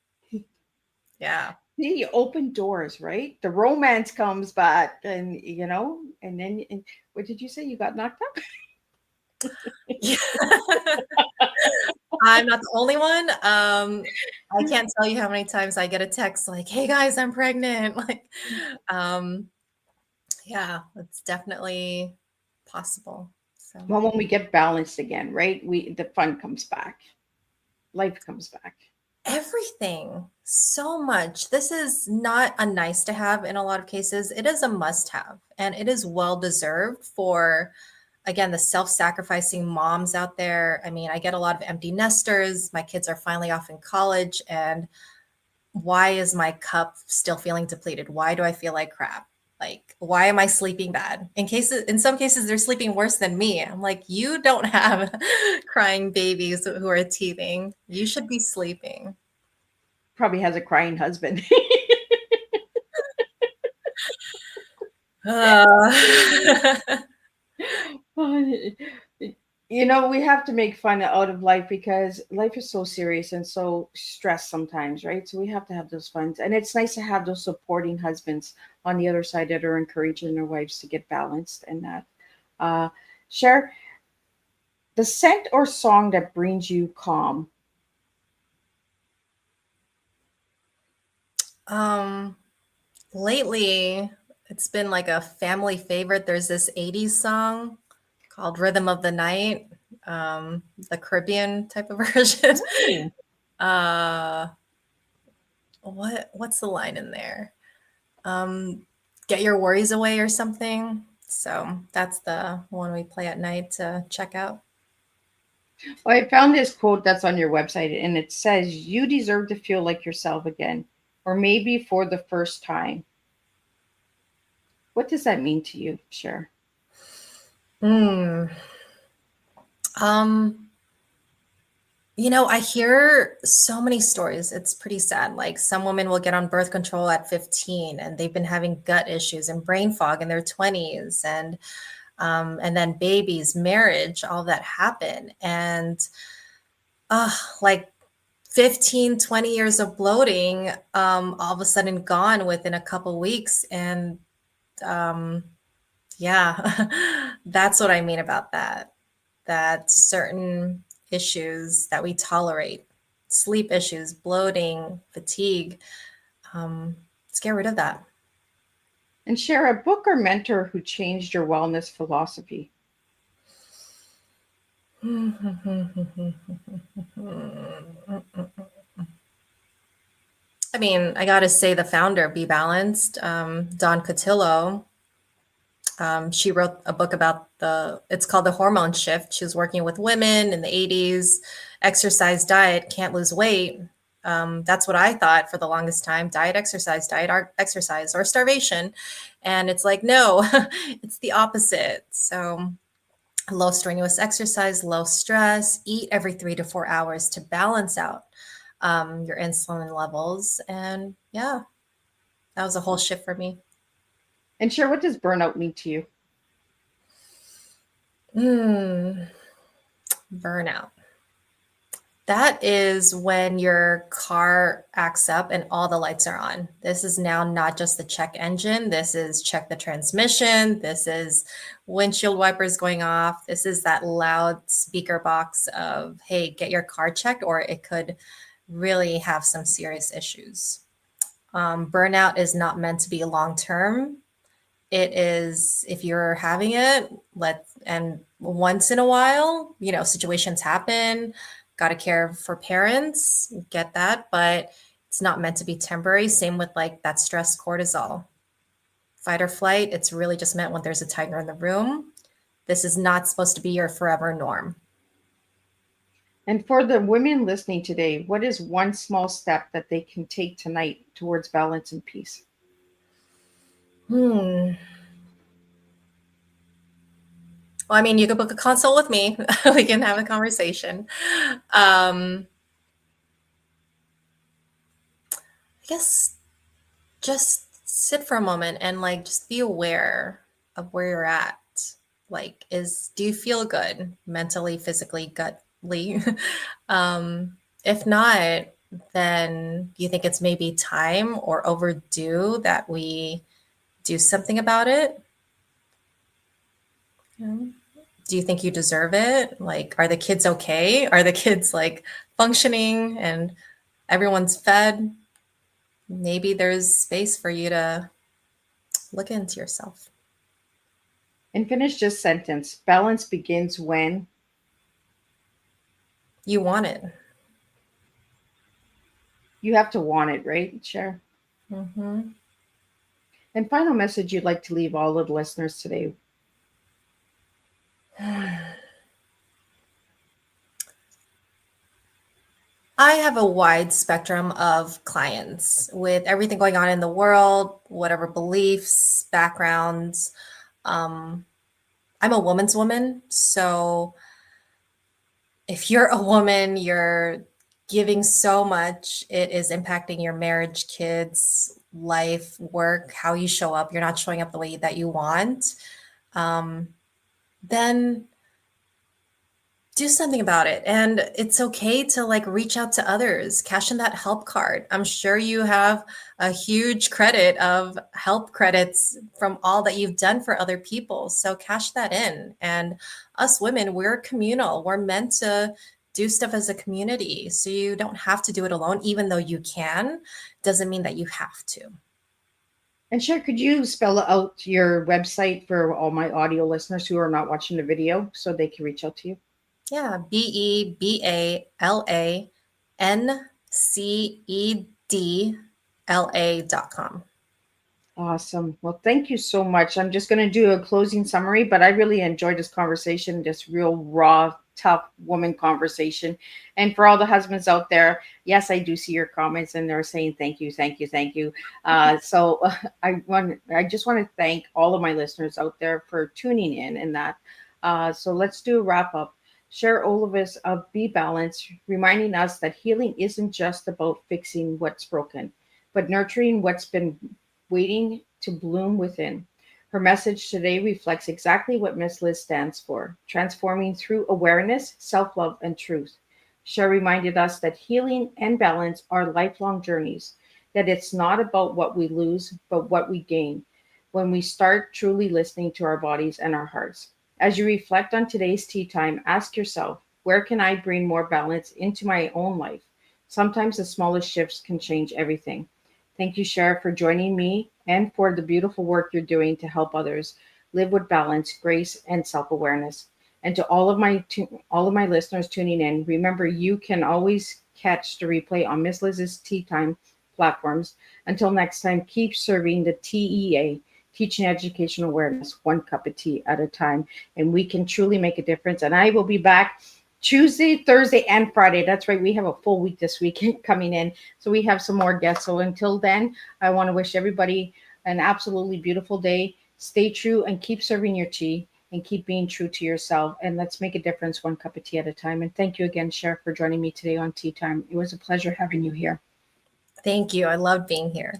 Yeah. See, you open doors, right? The romance comes back, and you know, and then what did you say? You got knocked up? Yeah. I'm not the only one. I can't tell you how many times I get a text like, "Hey guys, I'm pregnant." Like, yeah, it's definitely possible. So Well, when we get balanced again, right? The fun comes back, life comes back. everything, so much. This is not a nice to have in a lot of cases. It is a must have, and it is well deserved for, again, the self-sacrificing moms out there. I mean, I get a lot of empty nesters. My kids are finally off in college, and why is my cup still feeling depleted? Why do I feel like crap? Like, why am I sleeping bad? In some cases, they're sleeping worse than me. I'm like, you don't have crying babies who are teething. You should be sleeping. Probably has a crying husband. Uh, You know, we have to make fun out of life because life is so serious and so stressed sometimes, right? So we have to have those fun. And it's nice to have those supporting husbands on the other side that are encouraging their wives to get balanced and that. Uh, Share the scent or song that brings you calm. um, lately, it's been like a family favorite. There's this 80s song called Rhythm of the Night, the Caribbean type of version. Uh, what's the line in there? Get your worries away or something. So that's the one we play at night to check out. Well, I found this quote that's on your website, and it says, "You deserve to feel like yourself again, or maybe for the first time." What does that mean to you, Cher? Hmm. Um, I hear so many stories. It's pretty sad. Like some women will get on birth control at 15 and they've been having gut issues and brain fog in their 20s and then babies, marriage, all that happen. And like 15, 20 years of bloating, all of a sudden gone within a couple weeks. And yeah, that's what I mean about that certain issues that we tolerate, sleep issues, bloating, fatigue, let's get rid of that. And share a book or mentor who changed your wellness philosophy. I mean, I got to say the founder of BeBalanced, Dawn Cotillo, she wrote a book about it's called The Hormone Shift. She was working with women in the 80s, exercise, diet, can't lose weight. That's what I thought for the longest time, diet, exercise, or starvation. And it's like, no, it's the opposite. So low strenuous exercise, low stress, eat every 3 to 4 hours to balance out your insulin levels. And yeah, that was a whole shift for me. And Cher, what does burnout mean to you? Burnout. That is when your car acts up and all the lights are on. This is now not just the check engine. This is check the transmission. This is windshield wipers going off. This is that loud speaker box of, hey, get your car checked, or it could really have some serious issues. Burnout is not meant to be long term. It is, if you're having it, and once in a while, situations happen, got to care for parents, get that, but it's not meant to be temporary. Same with like that stress cortisol. Fight or flight, it's really just meant when there's a tiger in the room. This is not supposed to be your forever norm. And for the women listening today, what is one small step that they can take tonight towards balance and peace? Well, I mean, you could book a consult with me. We can have a conversation. I guess just sit for a moment and like just be aware of where you're at. Like, do you feel good mentally, physically, gutly? If not, then you think it's maybe time or overdue that we do something about it? Do you think you deserve it? Like, are the kids okay? Are the kids like functioning and everyone's fed? Maybe there's space for you to look into yourself. And finish this sentence. Balance begins when You want it. you have to want it, right, Cher? Mm-hmm. And final message you'd like to leave all of the listeners today. I have a wide spectrum of clients with everything going on in the world, whatever beliefs, backgrounds. I'm a woman's woman. So if you're a woman, you're giving so much, it is impacting your marriage, kids, life, work, how you show up. You're not showing up the way that you want. Then do something about it. And it's okay to like reach out to others, cash in that help card. I'm sure you have a huge credit of help credits from all that you've done for other people. So cash that in. And us women, we're communal. We're meant to do stuff as a community. So you don't have to do it alone, even though you can. Doesn't mean that you have to. And Cher, could you spell out your website for all my audio listeners who are not watching the video so they can reach out to you? Yeah, BeBalancedLA.com. Awesome. Well, thank you so much. I'm just going to do a closing summary, but I really enjoyed this conversation, this real raw, tough woman conversation. And for all the husbands out there, yes, I do see your comments and they're saying thank you, thank you, thank you. So I just want to thank all of my listeners out there for tuning in and that. So let's do a wrap up. Cher Olivos of BeBalanced, reminding us that healing isn't just about fixing what's broken, but nurturing what's been waiting to bloom within. Her message today reflects exactly what Miss Liz stands for, transforming through awareness, self-love, and truth. Cher reminded us that healing and balance are lifelong journeys, that it's not about what we lose, but what we gain when we start truly listening to our bodies and our hearts. As you reflect on today's tea time, ask yourself, where can I bring more balance into my own life? Sometimes the smallest shifts can change everything. Thank you, Cher, for joining me and for the beautiful work you're doing to help others live with balance, grace, and self-awareness. And to all of my listeners tuning in, remember you can always catch the replay on Miss Liz's Teatime platforms. Until next time, keep serving the TEA, teaching education awareness, one cup of tea at a time, and we can truly make a difference. And I will be back Tuesday, Thursday, and Friday. That's right. We have a full week this week coming in. So we have some more guests. So until then, I want to wish everybody an absolutely beautiful day. Stay true and keep serving your tea. and keep being true to yourself. And let's make a difference one cup of tea at a time. And thank you again, Cher, for joining me today on Tea Time. It was a pleasure having you here. Thank you. I loved being here.